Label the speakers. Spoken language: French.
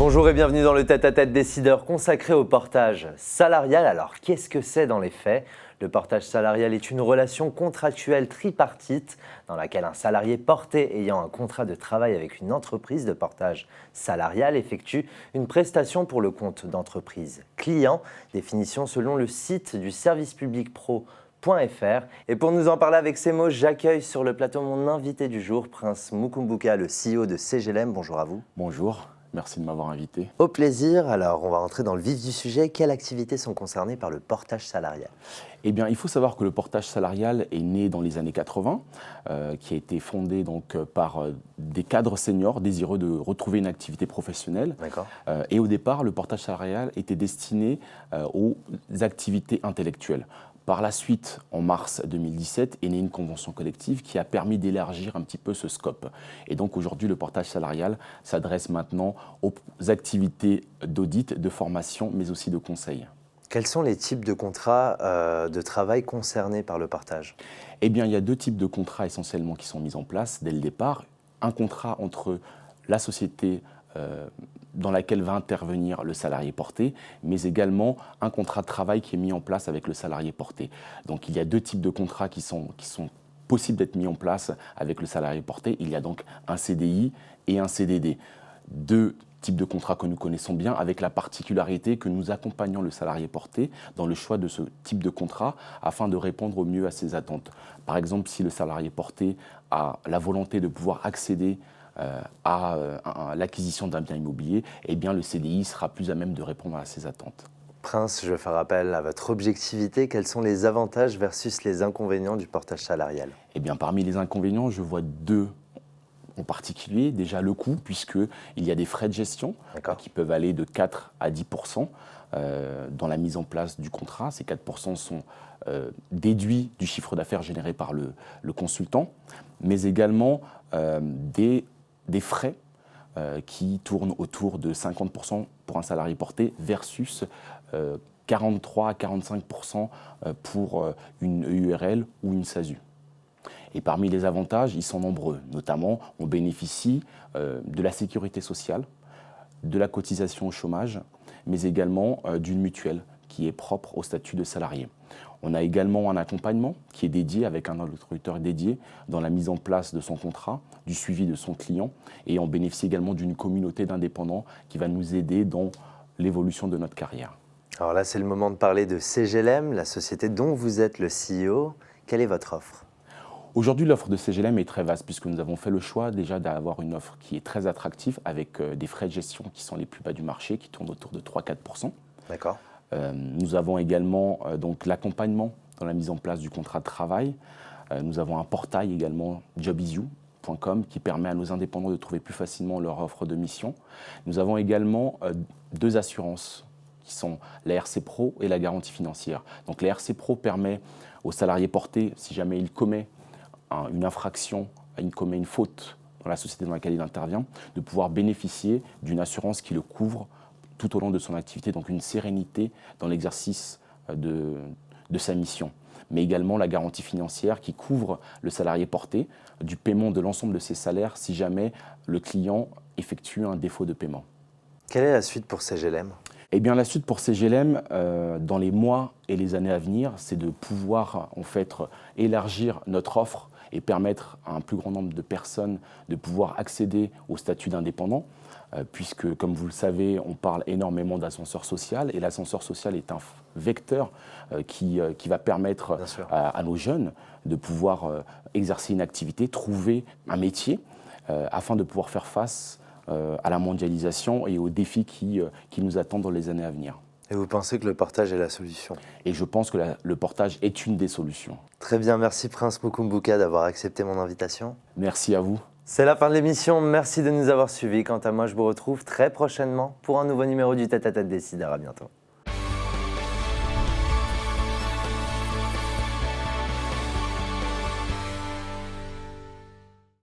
Speaker 1: Bonjour et bienvenue dans le tête-à-tête décideur consacré au portage salarial. Alors, qu'est-ce que c'est dans les faits ? Le portage salarial est une relation contractuelle tripartite dans laquelle un salarié porté ayant un contrat de travail avec une entreprise de portage salarial effectue une prestation pour le compte d'entreprise client, définition selon le site du service public pro.fr. Et pour nous en parler avec ces mots, j'accueille sur le plateau mon invité du jour, Prince Mukumbuka, le CEO de CGLM. Bonjour à vous.
Speaker 2: Bonjour, merci de m'avoir invité.
Speaker 1: Au plaisir. Alors, on va rentrer dans le vif du sujet. Quelles activités sont concernées par le portage salarial ?
Speaker 2: Eh bien, il faut savoir que le portage salarial est né dans les années 80, qui a été fondé donc par des cadres seniors désireux de retrouver une activité professionnelle.
Speaker 1: D'accord.
Speaker 2: Et au départ, le portage salarial était destiné aux activités intellectuelles. Par la suite, en mars 2017, est née une convention collective qui a permis d'élargir un petit peu ce scope. Et donc aujourd'hui, le portage salarial s'adresse maintenant aux activités d'audit, de formation, mais aussi de conseil.
Speaker 1: Quels sont les types de contrats de travail concernés par le portage ?
Speaker 2: Eh bien, il y a deux types de contrats essentiellement qui sont mis en place dès le départ. Un contrat entre la société dans laquelle va intervenir le salarié porté, mais également un contrat de travail qui est mis en place avec le salarié porté. Donc il y a deux types de contrats qui sont possibles d'être mis en place avec le salarié porté. Il y a donc un CDI et un CDD. Deux types de contrats que nous connaissons bien, avec la particularité que nous accompagnons le salarié porté dans le choix de ce type de contrat afin de répondre au mieux à ses attentes. Par exemple, si le salarié porté a la volonté de pouvoir accéder à l'acquisition d'un bien immobilier, eh bien le CDI sera plus à même de répondre à ses attentes.
Speaker 1: Prince, je fais appel à votre objectivité. Quels sont les avantages versus les inconvénients du portage salarial ?
Speaker 2: Eh bien, parmi les inconvénients, je vois deux en particulier. Déjà le coût, puisqu'il y a des frais de gestion qui peuvent aller de 4 à 10% dans la mise en place du contrat. Ces 4% sont déduits du chiffre d'affaires généré par le consultant, mais également des frais qui tournent autour de 50% pour un salarié porté versus 43 à 45% pour une EURL ou une SASU. Et parmi les avantages, ils sont nombreux. Notamment, on bénéficie de la sécurité sociale, de la cotisation au chômage, mais également d'une mutuelle qui est propre au statut de salarié. On a également un accompagnement qui est dédié avec un interlocuteur dédié dans la mise en place de son contrat, du suivi de son client, et on bénéficie également d'une communauté d'indépendants qui va nous aider dans l'évolution de notre carrière.
Speaker 1: Alors là, c'est le moment de parler de CGLM, la société dont vous êtes le CEO. Quelle est votre offre ?
Speaker 2: Aujourd'hui, l'offre de CGLM est très vaste puisque nous avons fait le choix déjà d'avoir une offre qui est très attractive avec des frais de gestion qui sont les plus bas du marché, qui tournent autour de 3-4%.
Speaker 1: D'accord.
Speaker 2: Nous avons également donc l'accompagnement dans la mise en place du contrat de travail. Nous avons un portail également, jobisyou.com, qui permet à nos indépendants de trouver plus facilement leur offre de mission. Nous avons également deux assurances qui sont la RC Pro et la garantie financière. Donc la RC Pro permet au salarié porté, si jamais il commet une infraction, il commet une faute dans la société dans laquelle il intervient, de pouvoir bénéficier d'une assurance qui le couvre tout au long de son activité, donc une sérénité dans l'exercice de sa mission. Mais également la garantie financière qui couvre le salarié porté du paiement de l'ensemble de ses salaires si jamais le client effectue un défaut de paiement.
Speaker 1: Quelle est la suite pour CGLM ?
Speaker 2: Eh bien, la suite pour CGLM, dans les mois et les années à venir, c'est de pouvoir en fait élargir notre offre et permettre à un plus grand nombre de personnes de pouvoir accéder au statut d'indépendant, puisque, comme vous le savez, on parle énormément d'ascenseur social, et l'ascenseur social est un vecteur qui va permettre à nos jeunes de pouvoir exercer une activité, trouver un métier, afin de pouvoir faire face à la mondialisation et aux défis qui nous attendent dans les années à venir.
Speaker 1: Et vous pensez que le portage est la solution ?
Speaker 2: Et je pense que le portage est une des solutions.
Speaker 1: Très bien, merci Prince Mukumbuka d'avoir accepté mon invitation.
Speaker 2: Merci à vous.
Speaker 1: C'est la fin de l'émission, merci de nous avoir suivis. Quant à moi, je vous retrouve très prochainement pour un nouveau numéro du Tête-à-Tête Décideur. À bientôt.